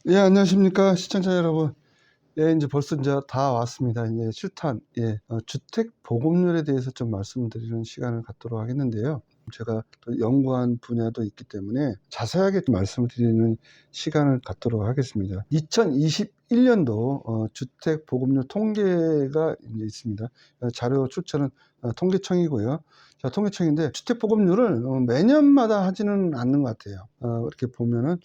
예, 안녕하십니까, 시청자 여러분. 예, 이제 벌써 이제 다 왔습니다. 이제 실탄, 주택 보급률에 대해서 좀 말씀드리는 시간을 갖도록 하겠는데요. 제가 또 연구한 분야도 있기 때문에 자세하게 좀 말씀을 드리는 시간을 갖도록 하겠습니다. 2021년도 주택 보급률 통계가 이제 있습니다. 자료 출처는 통계청이고요. 자, 통계청인데 주택 보급률을 매년마다 하지는 않는 것 같아요. 이렇게 보면은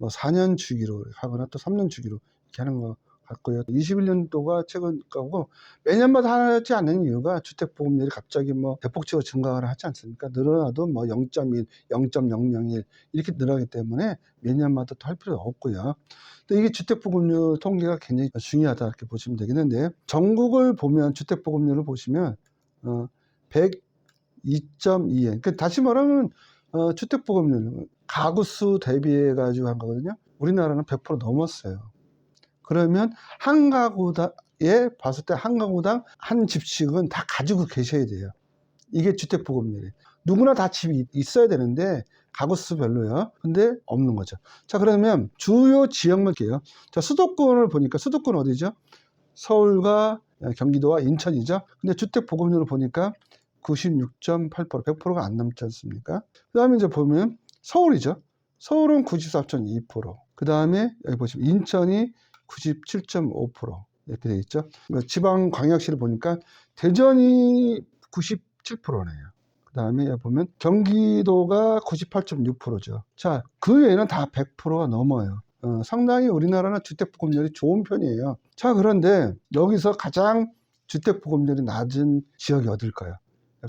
뭐 4년 주기로 하거나 또 3년 주기로 이렇게 하는 것 같고요. 21년도가 최근 거고, 매년마다 하지 않는 이유가 주택 보급률이 갑자기 뭐 대폭적으로 증가를 하지 않습니까? 늘어나도 뭐 0.1, 0.001 이렇게 늘어나기 때문에 매년마다 또 할 필요가 없고요. 또 이게 주택 보급률 통계가 굉장히 중요하다 이렇게 보시면 되겠는데, 전국을 보면 주택 보급률을 보시면 102.2에, 그러니까 다시 말하면 주택 보급률 가구 수 대비해 가지고 한 거거든요. 우리나라는 100% 넘었어요. 그러면 한 가구에 봤을 때 한 가구당 한 집씩은 다 가지고 계셔야 돼요. 이게 주택 보급률이에요. 누구나 다 집이 있어야 되는데 가구 수별로요. 근데 없는 거죠. 자, 그러면 주요 지역만 볼게요. 자, 수도권을 보니까 수도권 어디죠? 서울과 경기도와 인천이죠. 근데 주택 보급률을 보니까 96.8%, 100%가 안 넘지 않습니까? 그 다음에 이제 보면 서울이죠. 서울은 94.2%. 그 다음에 여기 보시면 인천이 97.5% 이렇게 돼 있죠. 지방 광역시를 보니까 대전이 97%네요. 그 다음에 보면 경기도가 98.6%죠. 자, 그 외에는 다 100%가 넘어요. 상당히 우리나라는 주택 보급률이 좋은 편이에요. 자, 그런데 여기서 가장 주택 보급률이 낮은 지역이 어딜까요?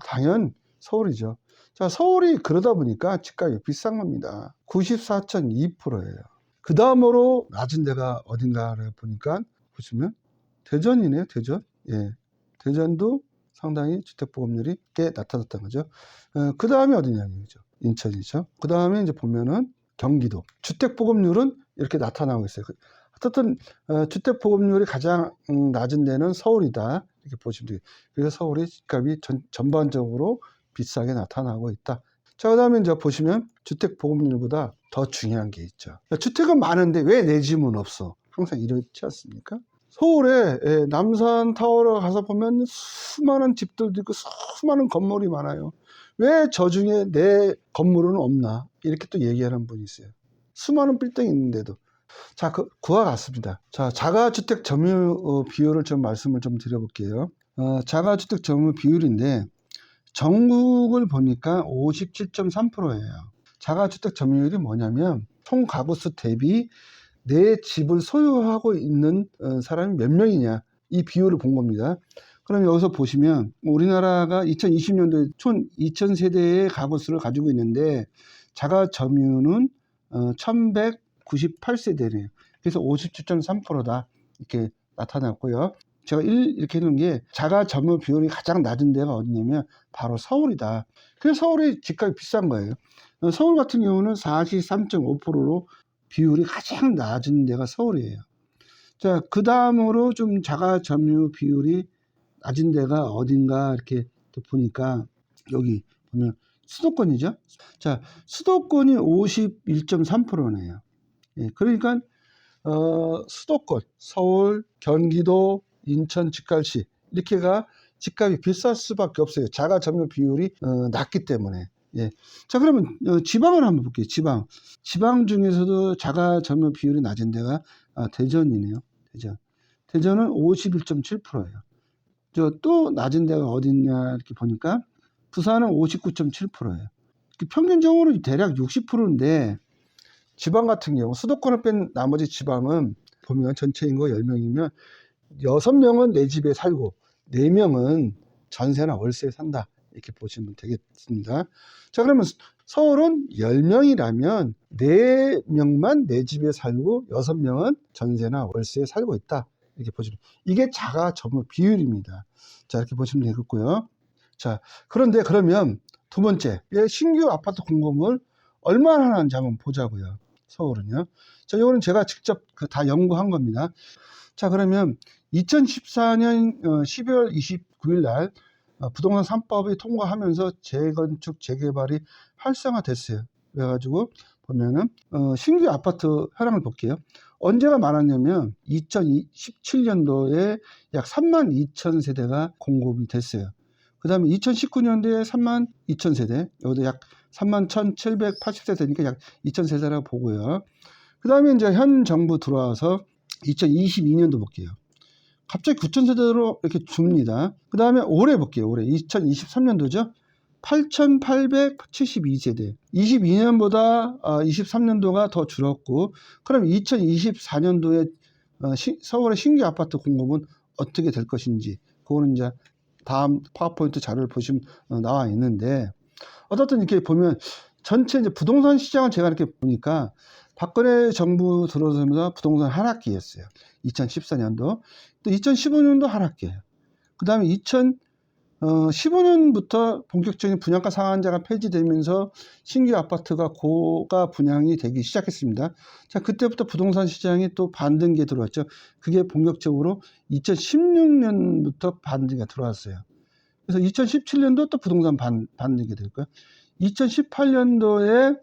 당연 서울이죠. 자, 서울이 그러다 보니까 집값이 비싼 겁니다. 94.2%예요. 그 다음으로 낮은 데가 어딘가를 보니까 보시면 대전이네요. 대전. 예. 대전도 상당히 주택 보급률이 꽤 나타났다는 거죠. 그 다음에 어디냐는 거죠. 인천이죠. 그 다음에 이제 보면은 경기도. 주택 보급률은 이렇게 나타나고 있어요. 어쨌든 주택 보급률이 가장 낮은 데는 서울이다. 이렇게 보시면 돼요. 그래서 서울의 집값이 전반적으로 비싸게 나타나고 있다. 자, 그 다음에 이제 보시면 주택 보급률보다 더 중요한 게 있죠. 주택은 많은데 왜 내 집은 없어? 항상 이렇지 않습니까? 서울에 남산타워로 가서 보면 수많은 집들도 있고 수많은 건물이 많아요. 왜 저 중에 내 건물은 없나? 이렇게 또 얘기하는 분이 있어요. 수많은 빌딩이 있는데도. 자, 그와 같습니다. 자, 자가주택 점유 비율을 좀 말씀을 좀 드려볼게요. 자가주택 점유 비율인데 전국을 보니까 57.3%예요. 자가주택 점유율이 뭐냐면 총 가구수 대비 내 집을 소유하고 있는 사람이 몇 명이냐, 이 비율을 본 겁니다. 그럼 여기서 보시면 우리나라가 2020년도에 총 2000세대의 가구수를 가지고 있는데 자가 점유는 1198세대네요. 그래서 57.3%다 이렇게 나타났고요. 제가 이렇게 해놓은 게 자가 점유 비율이 가장 낮은 데가 어디냐면 바로 서울이다. 그래서 서울이 집값이 비싼 거예요. 서울 같은 경우는 43.5%로 비율이 가장 낮은 데가 서울이에요. 자, 그 다음으로 좀 자가 점유 비율이 낮은 데가 어딘가 이렇게 또 보니까 여기 보면 수도권이죠. 자, 수도권이 51.3%네요. 예, 그러니까 수도권, 서울, 경기도, 인천, 직갈시 이렇게가 집값이 비쌀 수밖에 없어요. 자가 점유 비율이 낮기 때문에. 예. 자, 그러면 지방을 한번 볼게요. 지방 중에서도 자가 점유 비율이 낮은 데가 대전이네요. 대전은 51.7%예요. 또 낮은 데가 어딨냐 이렇게 보니까 부산은 59.7%예요. 평균적으로 대략 60%인데 지방 같은 경우 수도권을 뺀 나머지 지방은 보면 전체 인구가 10명이면 6명은 내 집에 살고 4명은 전세나 월세에 산다. 이렇게 보시면 되겠습니다. 자, 그러면 서울은 10명이라면 4명만 내 집에 살고 6명은 전세나 월세에 살고 있다. 이렇게 보시면, 이게 자가 점유 비율입니다. 자, 이렇게 보시면 되겠고요. 자, 그런데 그러면 두 번째, 신규 아파트 공급을 얼마나 하는지 한번 보자고요. 서울은요. 자, 이거는 제가 직접 다 연구한 겁니다. 자, 그러면 2014년 12월 29일 날 부동산 3법이 통과하면서 재건축, 재개발이 활성화됐어요. 그래가지고 보면은 신규 아파트 현황을 볼게요. 언제가 많았냐면 2017년도에 약 32,000세대가 공급이 됐어요. 그 다음에 2019년도에 32,000세대, 여기도 약 31,780세대니까 약 2,000세대라고 보고요. 그 다음에 이제 현 정부 들어와서 2022년도 볼게요. 갑자기 9,000세대로 이렇게 줍니다. 그 다음에 올해 볼게요. 올해 2023년도죠. 8,872세대. 22년보다 23년도가 더 줄었고, 그럼 2024년도에 서울의 신규 아파트 공급은 어떻게 될 것인지, 그거는 이제 다음 파워포인트 자료를 보시면 나와 있는데, 어떻든 이렇게 보면 전체 이제 부동산 시장을 제가 이렇게 보니까 박근혜 정부 들어서면서 부동산 하락기였어요. 2014년도. 또 2015년도 하락기예요. 그 다음에 2015년부터 본격적인 분양가 상한제가 폐지되면서 신규 아파트가 고가 분양이 되기 시작했습니다. 자, 그때부터 부동산 시장이 또 반등기에 들어왔죠. 그게 본격적으로 2016년부터 반등기가 들어왔어요. 그래서 2017년도 또 부동산 반등이 됐고요. 2018년도에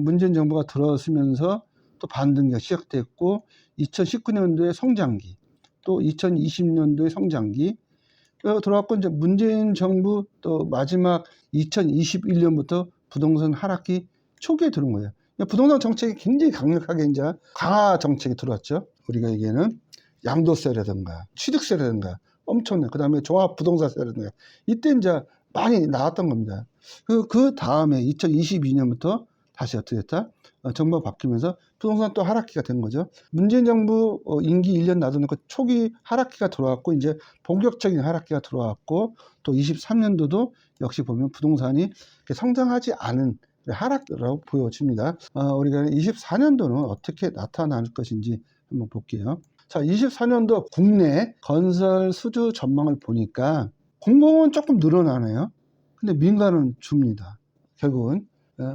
문재인 정부가 들어서면서 또 반등기가 시작됐고, 2019년도에 성장기, 또 2020년도에 성장기 들어왔고, 이제 문재인 정부 또 마지막 2021년부터 부동산 하락기 초기에 들어온 거예요. 부동산 정책이 굉장히 강력하게 이제 강화 정책이 들어왔죠. 우리가 얘기하는 양도세라든가 취득세라든가 엄청난, 그 다음에 종합부동산세라든가 이때 이제 많이 나왔던 겁니다. 그 다음에 2022년부터 다시 어떻게 됐다? 정부가 바뀌면서 부동산 또 하락기가 된 거죠. 문재인 정부 임기 1년 놔두니까 초기 하락기가 들어왔고, 이제 본격적인 하락기가 들어왔고, 또 23년도도 역시 보면 부동산이 성장하지 않은 하락이라고 보여집니다. 우리가 24년도는 어떻게 나타날 것인지 한번 볼게요. 자, 24년도 국내 건설 수주 전망을 보니까 공공은 조금 늘어나네요. 근데 민간은 줍니다. 결국은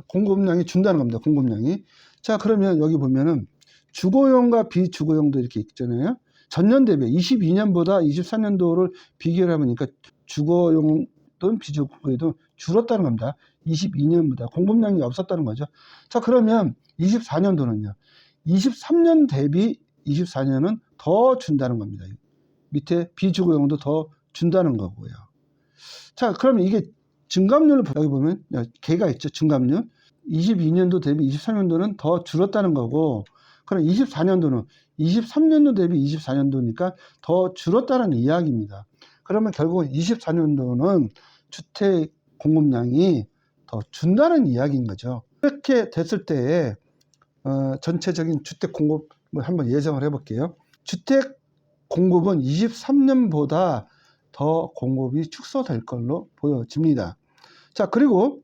공급량이 준다는 겁니다. 공급량이. 자, 그러면 여기 보면은 주거용과 비주거용도 이렇게 있잖아요. 전년 대비 22년보다 23년도를 비교를 해보니까 주거용 또는 비주거용도 줄었다는 겁니다. 22년보다 공급량이 없었다는 거죠. 자, 그러면 24년도는요. 23년 대비 24년은 더 준다는 겁니다. 밑에 비주거용도 더 준다는 거고요. 자, 그러면 이게 증감률을 여기 보면 개가 있죠. 증감률. 22년도 대비 23년도는 더 줄었다는 거고, 그럼 24년도는 23년도 대비 24년도니까 더 줄었다는 이야기입니다. 그러면 결국은 24년도는 주택 공급량이 더 준다는 이야기인 거죠. 이렇게 됐을 때에 전체적인 주택 공급을 한번 예상을 해볼게요. 주택 공급은 23년보다 더 공급이 축소될 걸로 보여집니다. 자, 그리고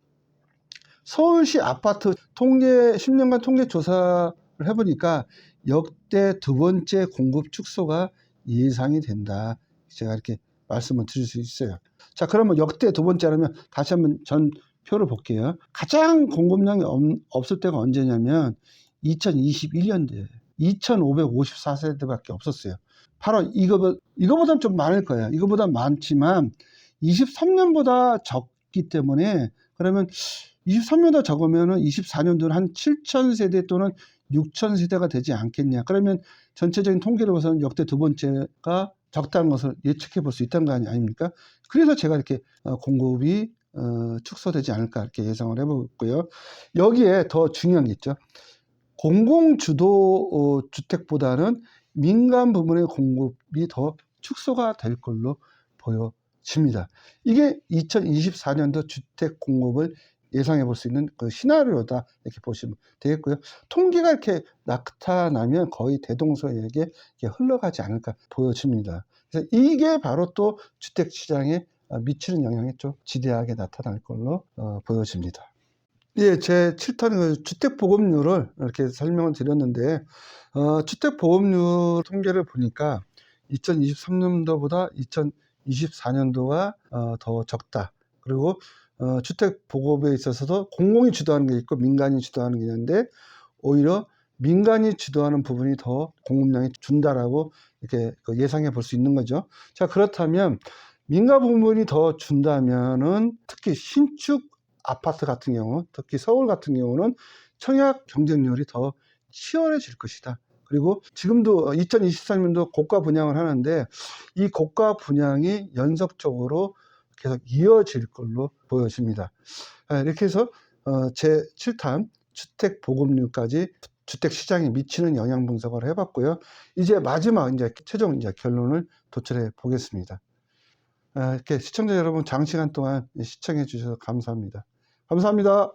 서울시 아파트 10년간 통계 조사를 해보니까 역대 두 번째 공급 축소가 예상이 된다. 제가 이렇게 말씀을 드릴 수 있어요. 자, 그러면 역대 두 번째라면 다시 한번 전 표를 볼게요. 가장 공급량이 없을 때가 언제냐면 2021년도에 2,554세대밖에 없었어요. 바로 이거보다는 좀 많을 거예요. 이거보다 많지만 23년보다 적기 때문에, 그러면 23년보다 적으면은 24년도는 한 7,000세대 또는 6,000세대가 되지 않겠냐. 그러면 전체적인 통계를 봐서는 역대 두 번째가 적다는 것을 예측해 볼 수 있다는 거 아닙니까? 그래서 제가 이렇게 공급이 축소되지 않을까 이렇게 예상을 해보고요. 여기에 더 중요한 게 있죠. 공공주도 주택보다는 민간 부문의 공급이 더 축소가 될 걸로 보여집니다. 이게 2024년도 주택 공급을 예상해 볼 수 있는 그 시나리오다 이렇게 보시면 되겠고요. 통계가 이렇게 나타나면 거의 대동소이하게 흘러가지 않을까 보여집니다. 그래서 이게 바로 또 주택 시장에 미치는 영향이 좀 지대하게 나타날 걸로 보여집니다. 예, 제 7탄 주택 보급률을 이렇게 설명을 드렸는데, 주택 보급률 통계를 보니까 2023년도보다 2024년도가 더 적다. 그리고 주택 보급에 있어서도 공공이 주도하는 게 있고 민간이 주도하는 게 있는데, 오히려 민간이 주도하는 부분이 더 공급량이 준다라고 이렇게 예상해 볼 수 있는 거죠. 자, 그렇다면 민간 부분이 더 준다면은 특히 신축 아파트 같은 경우, 특히 서울 같은 경우는 청약 경쟁률이 더 치열해질 것이다. 그리고 지금도 2023년도 고가 분양을 하는데 이 고가 분양이 연속적으로 계속 이어질 걸로 보여집니다. 이렇게 해서 제7탄 주택 보급률까지 주택 시장에 미치는 영향 분석을 해봤고요. 이제 마지막 이제 최종 이제 결론을 도출해 보겠습니다. 이렇게 시청자 여러분 장시간 동안 시청해 주셔서 감사합니다. 감사합니다.